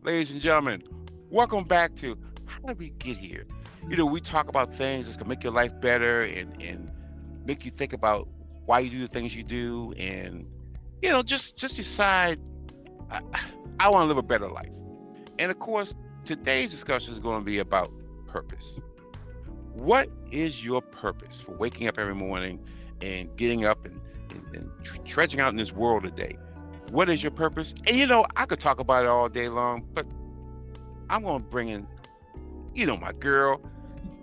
Ladies and gentlemen, welcome back to How Did We Get Here? We talk about things that's gonna make your life better and make you think about why you do the things you do, and just decide I, I want to live a better life. And of course, today's discussion is going to be about purpose. What is your purpose for waking up every morning and getting up and trudging out in this world today? What is your purpose? And I could talk about it all day long, but I'm going to bring in, my girl,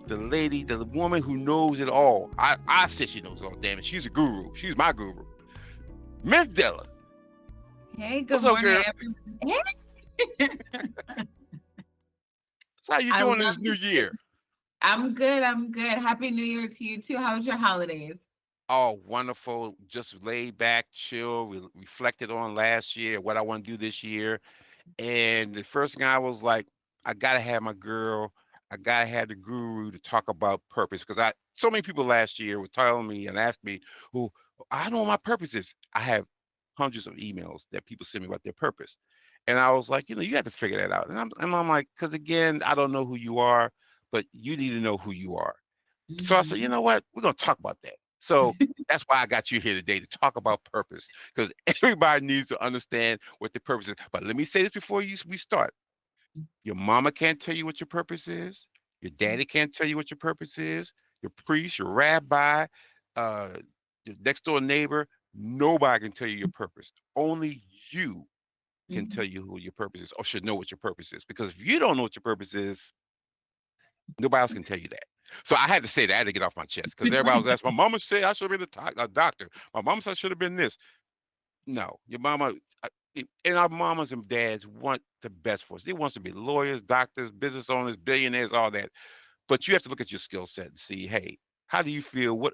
the lady, the woman who knows it all. I said she knows it all. Damn it, she's a guru. She's my guru. Miss Della. Hey, What's good up, morning, girl? everyone. Hey. So how you I doing love this new to hear. year? I'm good. I'm good. Happy New Year to you too. How was your holidays? Oh, wonderful. Just laid back, chill, reflected on last year, what I want to do this year. And the first thing I was like, I gotta have my girl, I gotta have the guru to talk about purpose. Because so many people last year were telling me and asked me, well, I don't know what my purpose is. I have hundreds of emails that people send me about their purpose. And I was like, you have to figure that out. And I'm like, because again, I don't know who you are, but you need to know who you are. So I said, you Mhm. know what? We're going to talk about that. So that's why I got you here today to talk about purpose, because everybody needs to understand what the purpose is. But let me say this before we start. Your mama can't tell you what your purpose is. Your daddy can't tell you what your purpose is. Your priest, your rabbi, uh, your next door neighbor, nobody can tell you your purpose. Only you can tell Mhm. you who your purpose is, or should know what your purpose is. Because if you don't know what your purpose is, nobody else can tell you that. So I had to say that. I had to get off my chest because everybody was asking. My mama said I should have been a doctor. My mama said I should have been this. No, your mama and our mamas and dads want the best for us. They want us to be lawyers, doctors, business owners, billionaires, all that. But you have to look at your skill set and see, hey, how do you feel?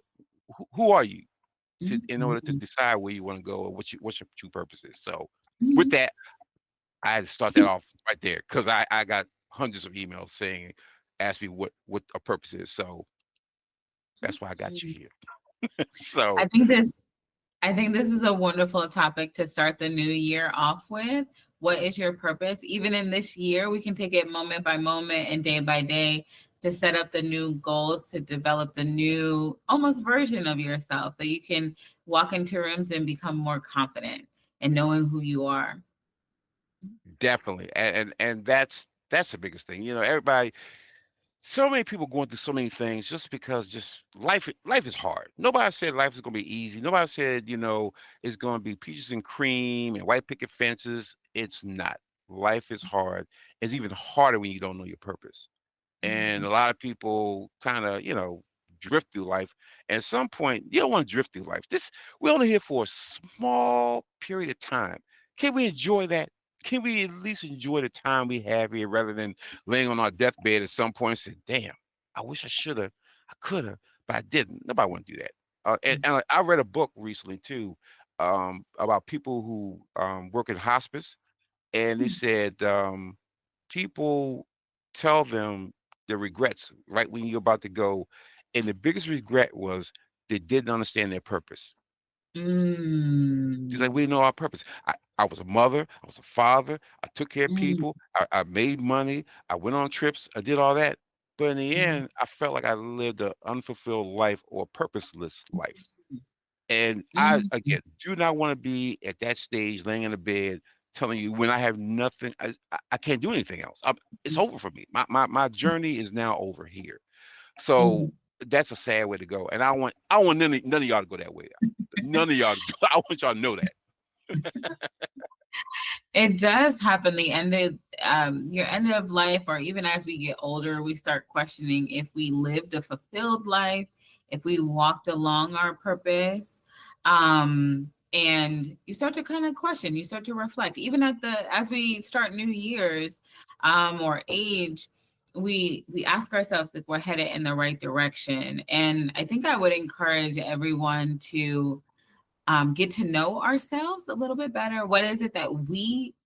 Who are you in order to Mhm. decide where you want to go or what's your true purpose is. So with Mhm. that, I had to start that off right there because I got hundreds of emails saying, ask me what a purpose is. So that's why I got you here. I So think this I think this is a wonderful topic to start the new year off with. What is your purpose? Even in this year, we can take it moment by moment and day by day to set up the new goals, to develop the new almost version of yourself so you can walk into rooms and become more confident in knowing who you are. definitely, and that's the biggest thing. Everybody, so many people going through so many things just because just life is hard. Nobody said life is gonna be easy. Nobody said it's gonna be peaches and cream and white picket fences. It's not. Life is hard. It's even harder when you don't know your purpose. And a Mhm. lot of people kind of drift through life. And at some point, you don't want to drift through life. We're only here for a small period of time. Can we enjoy that? Can we at least enjoy the time we have here rather than laying on our deathbed at some point and say, damn, I wish I should have, I could have, but I didn't. Nobody want to do that. And I read a book recently too, about people who work in hospice, and they said people tell them their regrets right when you're about to go, and the biggest regret was they didn't understand their purpose. She's like, Mm. we know our purpose. I was a mother, I was a father, I took care of Mm. people, I made money, I went on trips, I did all that. But in the Mm. end, I felt like I lived an unfulfilled life or purposeless life. And I, Mm. again, do not want to be at that stage laying in the bed telling you when I have nothing, I can't do anything else. It's over for me. My journey is now over here. So Mm. that's a sad way to go. And I want none of y'all to go that way. None of y'all. I want y'all to know that. It does happen the end of your end of life, or even as we get older, we start questioning if we lived a fulfilled life, if we walked along our purpose. And you start to kind of question, you start to reflect, even as we start new years, or age, we ask ourselves if we're headed in the right direction. And I think I would encourage everyone to get to know ourselves a little bit better. What is it that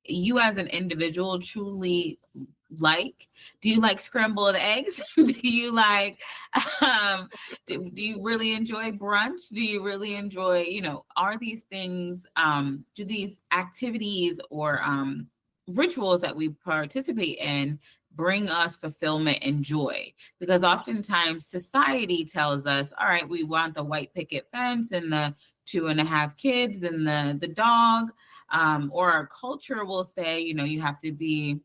you as an individual truly like? Do you like scrambled eggs? Do you like, um, do you really enjoy brunch? Do you really enjoy, are these things, do these activities or rituals that we participate in bring us fulfillment and joy, because oftentimes society tells us, all right, we want the white picket fence and the 2.5 kids and the dog, or our culture will say, you have to be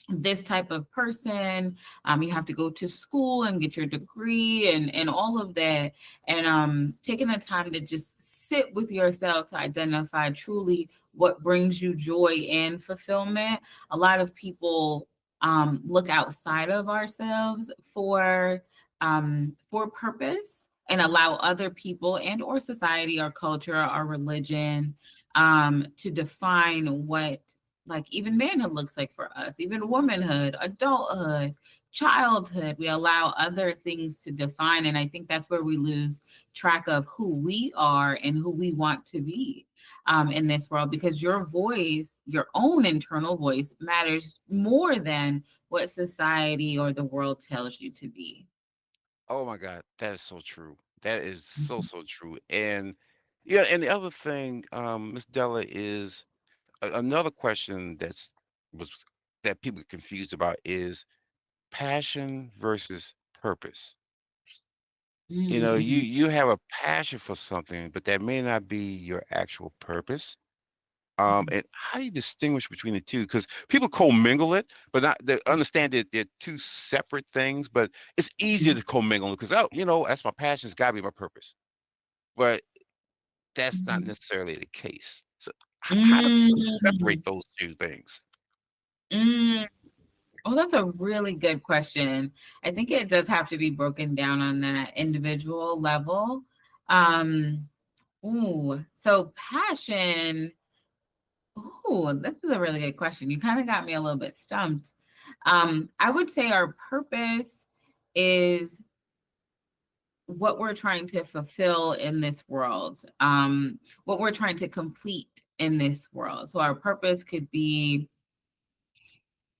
this type of person. You have to go to school and get your degree and all of that. And taking the time to just sit with yourself to identify truly what brings you joy and fulfillment. A lot of people look outside of ourselves for purpose, and allow other people and or society or culture or religion to define what, like, even manhood looks like for us, even womanhood, adulthood, childhood. We allow other things to define. And I think that's where we lose track of who we are and who we want to be in this world, because your voice, your own internal voice, matters more than what society or the world tells you to be. Oh my God, that is so true. That is so, Mhm. so true. And yeah, and the other thing, Miss Della, is another question was that people get confused about is passion versus purpose. Mhm. You have a passion for something, but that may not be your actual purpose. Mhm. And how do you distinguish between the two? Because people commingle it, but not they understand that they're two separate things. But it's easier to commingle because, oh, that's my passion. It's got to be my purpose. But that's not Mhm. necessarily the case. So how do people Mhm. separate those two things? Mm. Oh, that's a really good question. I think it does have to be broken down on that individual level. Um, so passion. Ooh, this is a really good question. You kind of got me a little bit stumped. I would say our purpose is what we're trying to fulfill in this world, what we're trying to complete in this world. So our purpose could be,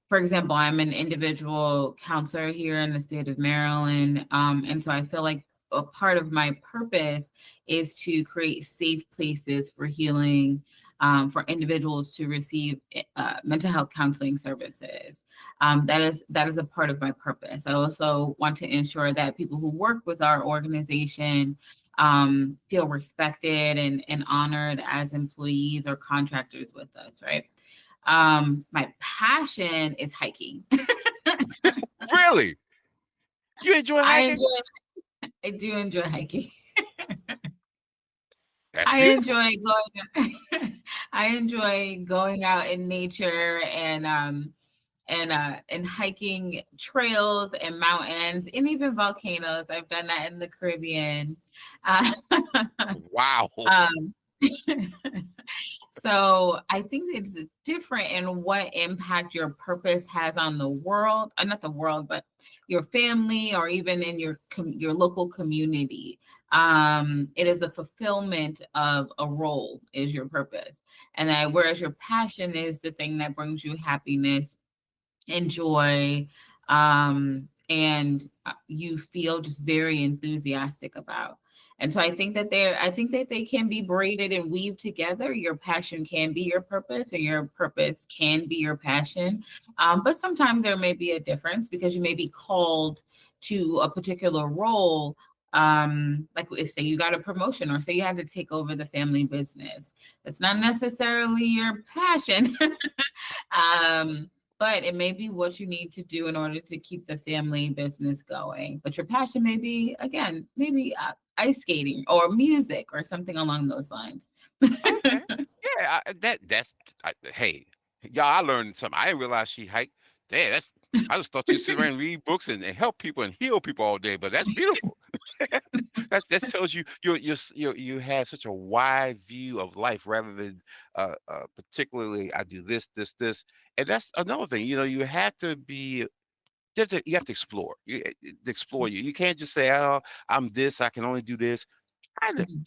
for example, I'm an individual counselor here in the state of Maryland. And so I feel like a part of my purpose is to create safe places for healing, for individuals to receive mental health counseling services. That is a part of my purpose. I also want to ensure that people who work with our organization feel respected and honored as employees or contractors with us, right? My passion is hiking. Really? You enjoy I hiking? enjoy I do enjoy hiking. That's I beautiful. enjoy going I enjoy going out in nature and hiking trails and mountains and even volcanoes. I've done that in the Caribbean. Uh, Wow. um, So I think it's different in what impact your purpose has on the world, not the world, but your family or even in your local community. It is a fulfillment of a role is your purpose, and that whereas your passion is the thing that brings you happiness, enjoy, and you feel just very enthusiastic about. And so I think that they can be braided and weaved together. Your passion can be your purpose, and your purpose can be your passion. But sometimes there may be a difference because you may be called to a particular role. Like if say you got a promotion or say you had to take over the family business. It's not necessarily your passion. um, but it may be what you need to do in order to keep the family business going. But your passion may be, again, maybe ice skating or music or something along those lines. Okay. Yeah, hey, y'all, I learned something. I didn't realize she hiked. Damn, I just thought you sit around and read books and help people and heal people all day, but that's beautiful. That tells you you have such a wide view of life rather than particularly I do this, this, this. And that's another thing. You have to be you have to explore. Explore you. You can't just say, "Oh, I'm this, I can only do this." Mhm,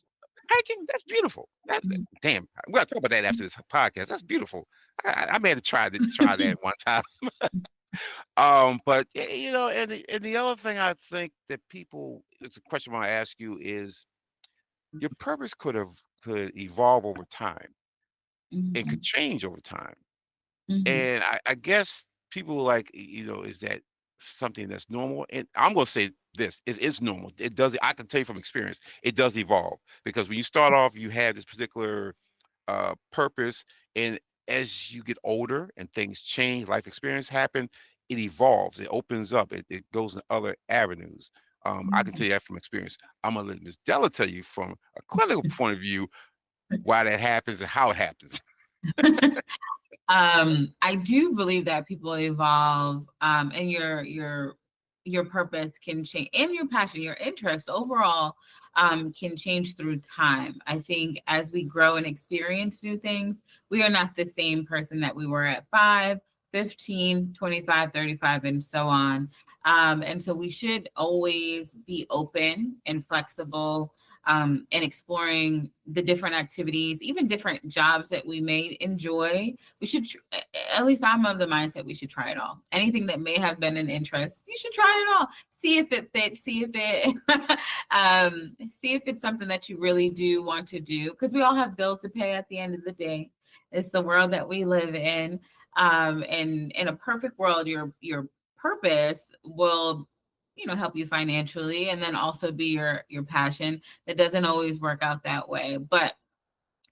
Hiking, that's beautiful. mhm, Damn, we gotta talk about that after this podcast. That's beautiful. I may have to try that one time. But and the other thing I think that it's a question I want to ask you is your purpose could evolve over time and could mhm, change over time. Mhm. And I guess people like, is that something that's normal? And I'm gonna say this, it is normal. It does, I can tell you from experience, it does evolve because when you start off, you have this particular purpose, and as you get older and things change, life experience happen, it evolves, it opens up, it goes in other avenues. I can tell Mhm. you that from experience. I'm gonna let Miss Della tell you from a clinical point of view why that happens and how it happens. I do believe that people evolve, and your purpose can change, and your passion, your interest overall, can change through time. I think as we grow and experience new things, we are not the same person that we were at 5, 15, 25, 35, and so on. And so we should always be open and flexible, and exploring the different activities, even different jobs that we may enjoy. We should, at least I'm of the mindset, we should try it all. Anything that may have been an interest, you should try it all. See if it fits. See if it, see if it's something that you really do want to do. Because we all have bills to pay at the end of the day. It's the world that we live in. And in a perfect world, your purpose will, help you financially, and then also be your passion. That doesn't always work out that way, but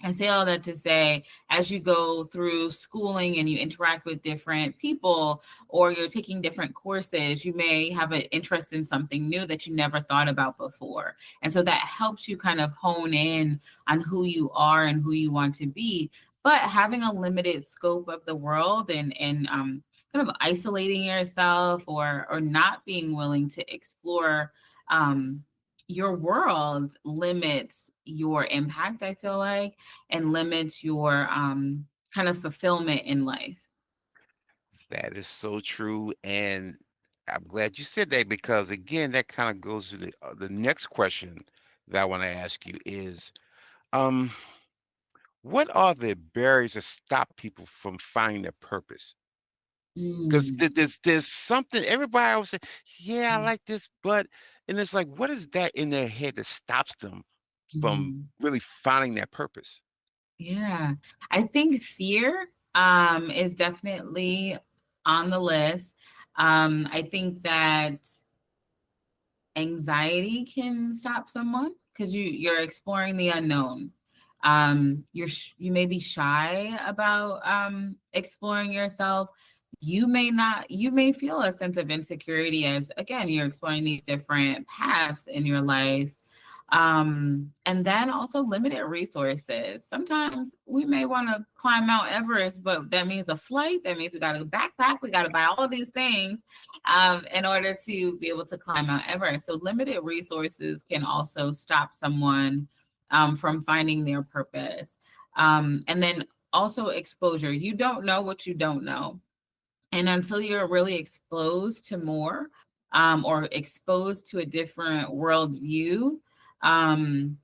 I say all that to say, as you go through schooling and you interact with different people, or you're taking different courses, you may have an interest in something new that you never thought about before. And so that helps you kind of hone in on who you are and who you want to be. But having a limited scope of the world, and kind of isolating yourself, or not being willing to explore, your world limits your impact, I feel like, and limits your, kind of fulfillment in life. That is so true, and I'm glad you said that because again, that kind of goes to the next question that I want to ask you is, um, what are the barriers that stop people from finding their purpose? Because Mm, there's something everybody always say, yeah, I like this, but and it's like, what is that in their head that stops them from mhm. really finding that purpose? Yeah. I think fear, is definitely on the list. I think that anxiety can stop someone because you're exploring the unknown. You may be shy about, exploring yourself. You may feel a sense of insecurity as, again, you're exploring these different paths in your life. And then also limited resources. Sometimes we may want to climb Mount Everest, but that means a flight. That means we got to backpack. We got to buy all of these things, in order to be able to climb Mount Everest. So limited resources can also stop someone, from finding their purpose. And then also exposure. You don't know what you don't know, and until you're really exposed to more, or exposed to a different worldview, um,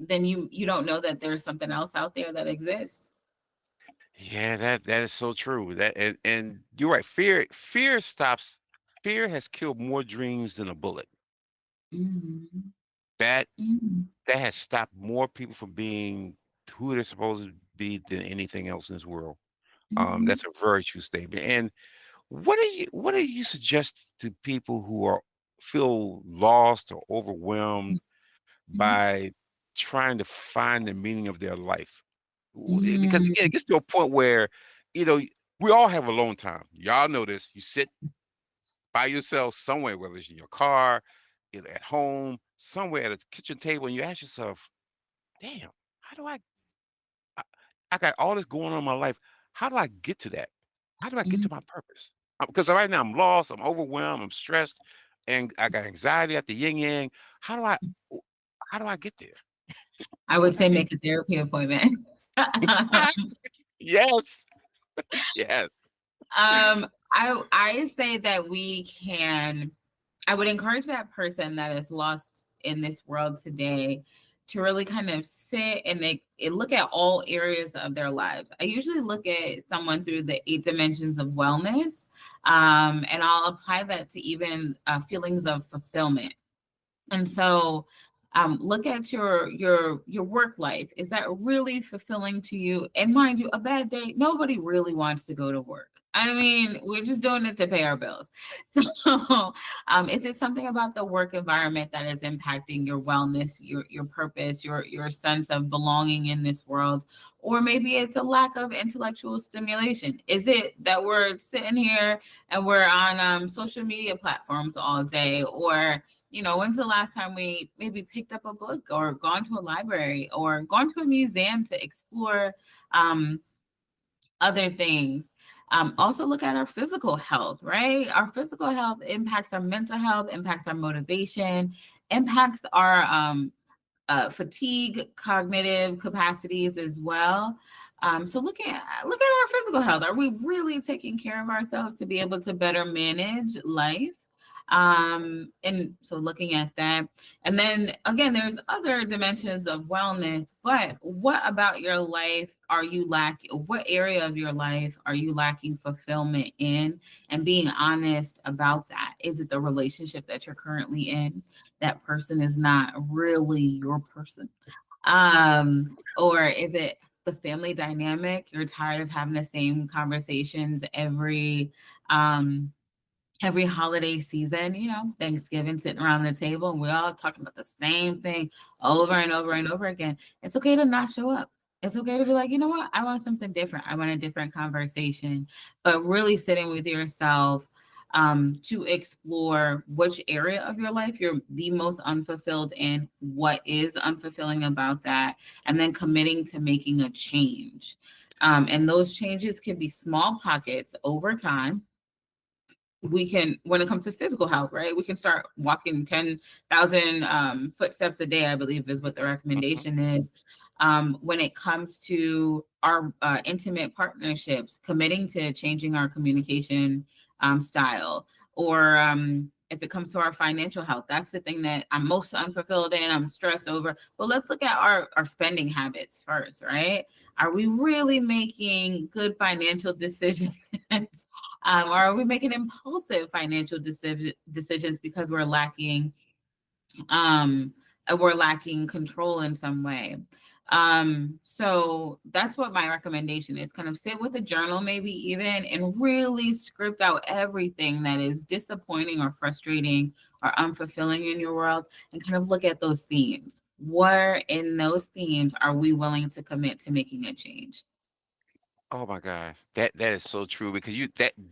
then you don't know that there's something else out there that exists. Yeah, that is so true. That and you're right. Fear has killed more dreams than a bullet. Mhm. That Mhm. that has stopped more people from being who they're supposed to be than anything else in this world. Mhm. That's a very true statement. And what do you suggest to people who are feel lost or overwhelmed Mhm. by trying to find the meaning of their life? Because again, Mhm. it gets to a point where, you know, we all have alone time. Y'all know this. You sit by yourself somewhere, whether it's in your car, at home, somewhere at a kitchen table, and you ask yourself, "Damn, how do I, I got all this going on in my life. How do I get to that? How do I get to my Mhm. purpose?" Because right now I'm lost, I'm overwhelmed, I'm stressed, and I got anxiety at the yin yang. How do I, how do I get there? I would say make a therapy appointment. Yes, yes. I say that we can. I would encourage that person that is lost in this world today to really kind of sit and look at all areas of their lives. I usually look at someone through the 8 dimensions of wellness, and I'll apply that to even, feelings of fulfillment. And so, Look at your work life. Is that really fulfilling to you? And mind you, a bad day, nobody really wants to go to work. I mean, we're just doing it to pay our bills. So, is it something about the work environment that is impacting your wellness, your purpose, your sense of belonging in this world? Or maybe it's a lack of intellectual stimulation. Is it that we're sitting here and we're on social media platforms all day? Or, when's the last time we maybe picked up a book or gone to a library or gone to a museum to explore other things? Also, look at our physical health, right? Our physical health impacts our mental health, impacts our motivation, impacts our fatigue, cognitive capacities as well. So look at our physical health. Are we really taking care of ourselves to be able to better manage life? And so looking at that, and then again, there's other dimensions of wellness. But what about your life are you lacking? What area of your life are you lacking fulfillment in? And being honest about that. Is it the relationship that you're currently in? That person is not really your person. Or is it the family dynamic? You're tired of having the same conversations every holiday season, Thanksgiving, sitting around the table and we're all talking about the same thing over and over and over again. It's okay to not show up. It's okay to be like, you know what? I want something different. I want a different conversation. But really sitting with yourself to explore which area of your life you're the most unfulfilled in, what is unfulfilling about that, and then committing to making a change. And those changes can be small pockets over time. We can, when it comes to physical health, right, we can start walking 10,000 footsteps a day, I believe is what the Mhm. recommendation is. When it comes to our intimate partnerships, committing to changing our communication style. Or if it comes to our financial health, that's the thing that I'm most unfulfilled in, I'm stressed over. But let's look at our spending habits first, right? Are we really making good financial decisions? Or are we making impulsive financial decisions because we're lacking control in some way? So that's what my recommendation is. Kind of sit with a journal, maybe even, and really script out everything that is disappointing or frustrating or unfulfilling in your world, and kind of look at those themes. Where in those themes are we willing to commit to making a change? Oh my gosh, that is so true because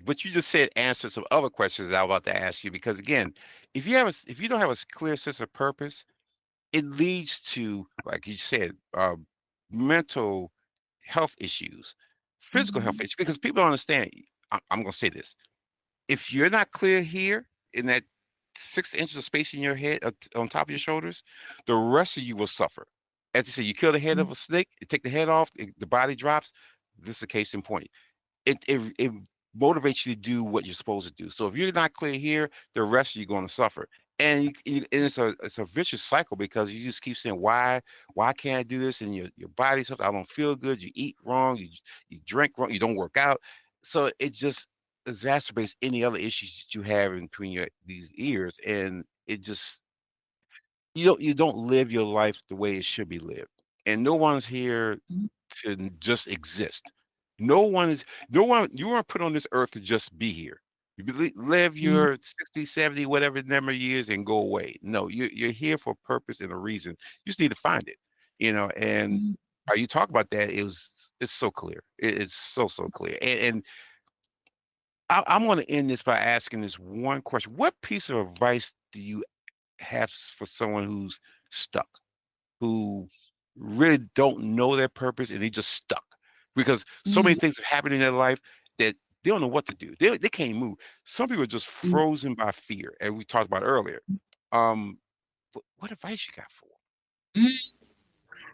what you just said answers some other questions that I was about to ask you. Because again, if you don't have a clear sense of purpose, it leads to, like you said, mental health issues, physical health Mhm. issues. Because people don't understand. I'm going to say this: if you're not clear here in that 6 inches of space in your head, on top of your shoulders, the rest of you will suffer. As you say, you kill the head of a snake, you take the head off, the body drops. This is a case in point. It motivates you to do what you're supposed to do. So if you're not clear here, the rest of you are going to suffer. And, and it's a vicious cycle because you just keep saying why can't I do this? And your body says I don't feel good. You eat wrong. You drink wrong. You don't work out. So it just exacerbates any other issues that you have in between these ears, and it just you don't live your life the way it should be lived. And no one's here Mhm. to just exist. No one you weren't put on this earth to just be here. Live Mhm. your 60, 70, whatever number of years and go away. No, you're here for a purpose and a reason. You just need to find it. And Mhm. how you talk about that, it's so clear. It's so clear. And I'm going to end this by asking this one question. What piece of advice do you have for someone who's stuck? Who really don't know their purpose and they just stuck because so many Mhm. things have happened in their life that they don't know what to do. They can't move. Some people are just Mhm. frozen by fear, and we talked about earlier. Um, what advice you got for Mhm.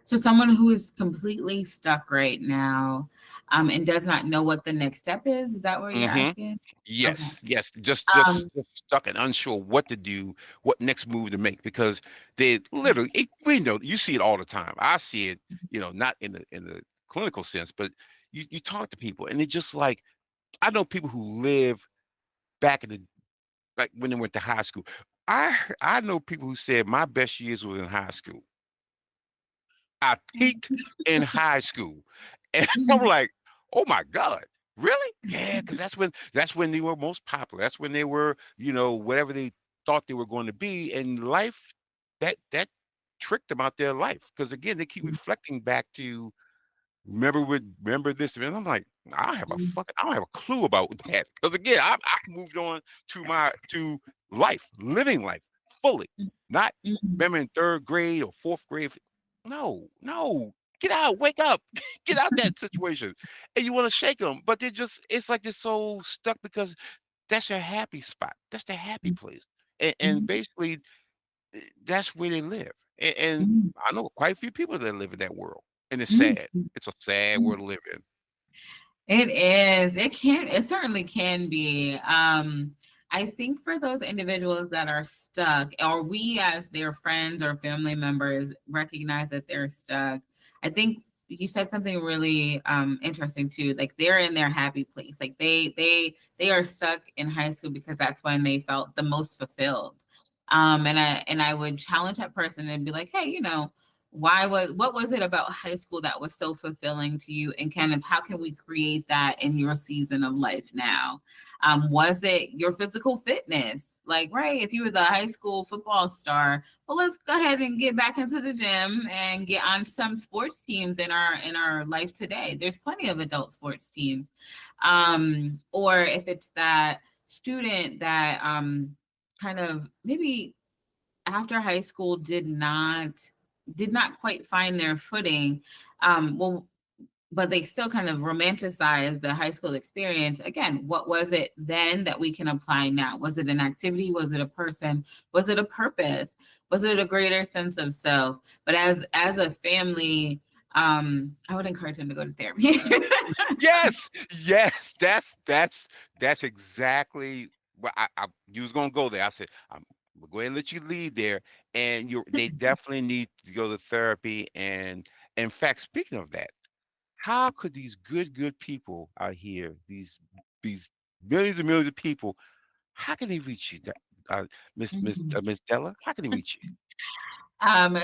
So someone who is completely stuck right now, and does not know what the next step is that what you're them? asking? Okay. Yes, yes, just stuck and unsure what to do, what next move to make because they literally we know you see it all the time. I see it, not in the clinical sense, but you talk to people and it's just like I know people who live back in the like when they went to high school. I know people who said my best years was in high school. I peaked in high school. And I'm Mhm. like, "Oh my God, really?" Yeah, because that's when they were most popular. That's when they were, whatever they thought they were going to be. And life, that tricked them out their life. Because again, they keep reflecting back to remember this, and I'm like, I don't have a clue about that. Because again, I moved on to life, living life fully, not Mhm. remember in third grade or fourth grade. No, no, get out, wake up, get out that situation, and you want to shake them, but it's like they're so stuck because that's their happy spot, that's their happy place, and Mhm. basically that's where they live. And Mhm. I know quite a few people that live in that world, and it's Mhm. sad. It's a sad Mhm. world to live in. It is. It certainly can be. I think for those individuals that are stuck, or we as their friends or family members recognize that they're stuck, I think you said something really interesting too. Like they're in their happy place. Like they are stuck in high school because that's when they felt the most fulfilled. And I would challenge that person and be like, hey, what was it about high school that was so fulfilling to you, and kind of how can we create that in your season of life now? Was it your physical fitness? Like, right, if you were the high school football star, well, let's go ahead and get back into the gym and get on some sports teams in our life today. There's plenty of adult sports teams. Or if it's that student that kind of maybe after high school did not quite find their footing, well, but they still kind of romanticize the high school experience. Again, what was it then that we can apply now? Was it an activity? Was it a person? Was it a purpose? Was it a greater sense of self? But as a family, I would encourage them to go to therapy. Yes, yes, that's exactly what you was gonna go there. I said, I'm gonna go ahead and let you lead there, and they definitely need to go to therapy. And in fact, speaking of that, how could these good people out here, these millions and millions of people, how can they reach you, Mhm. Miss Della? How can they reach you?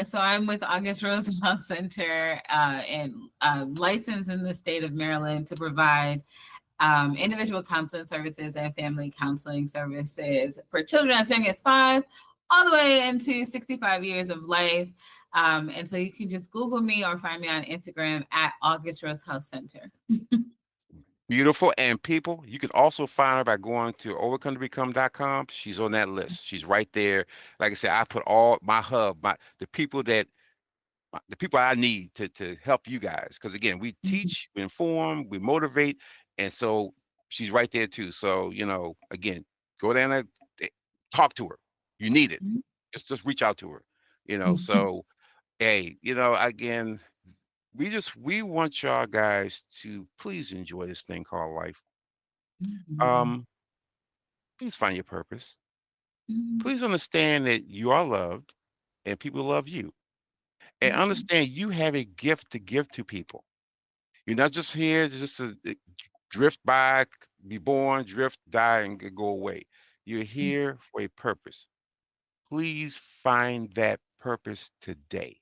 So I'm with August Rose Health Center, and licensed in the state of Maryland to provide individual counseling services and family counseling services for children as young as 5, all the way into 65 years of life. And so you can just Google me or find me on Instagram at August Rose Health Center. Beautiful. And people, you can also find her by going to overcometoBecome.com. She's on that list. She's right there. Like I said, I put all my hub, the people I need to help you guys. Because again, we Mhm. teach, we inform, we motivate, and so she's right there too. So again, go down there, eh, talk to her. You need it. Just reach out to her. Mhm. So hey, again, we want y'all guys to please enjoy this thing called life. Mhm. Um, Please find your purpose. Mhm. Please understand that you are loved and people love you. And Mhm. understand you have a gift to give to people. You're not just here just to drift by, be born, drift, die, and go away. You're here for a purpose. Please find that purpose today.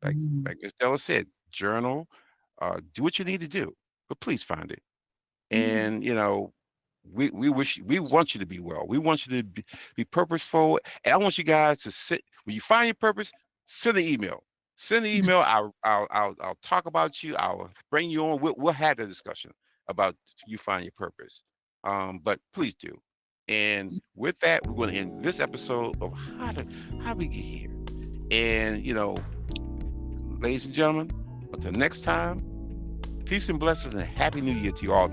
Like Mhm. like Miss Della said, journal, do what you need to do, but please find it. Mhm. And we want you to be well. We want you to be purposeful. And I want you guys to sit when you find your purpose, send an email. Send an email. I'll talk about you. I'll bring you on. We'll have the discussion about you find your purpose. But please do. And with that, we're going to end this episode of how we get here. And ladies and gentlemen, until next time, peace and blessings and happy new year to you all.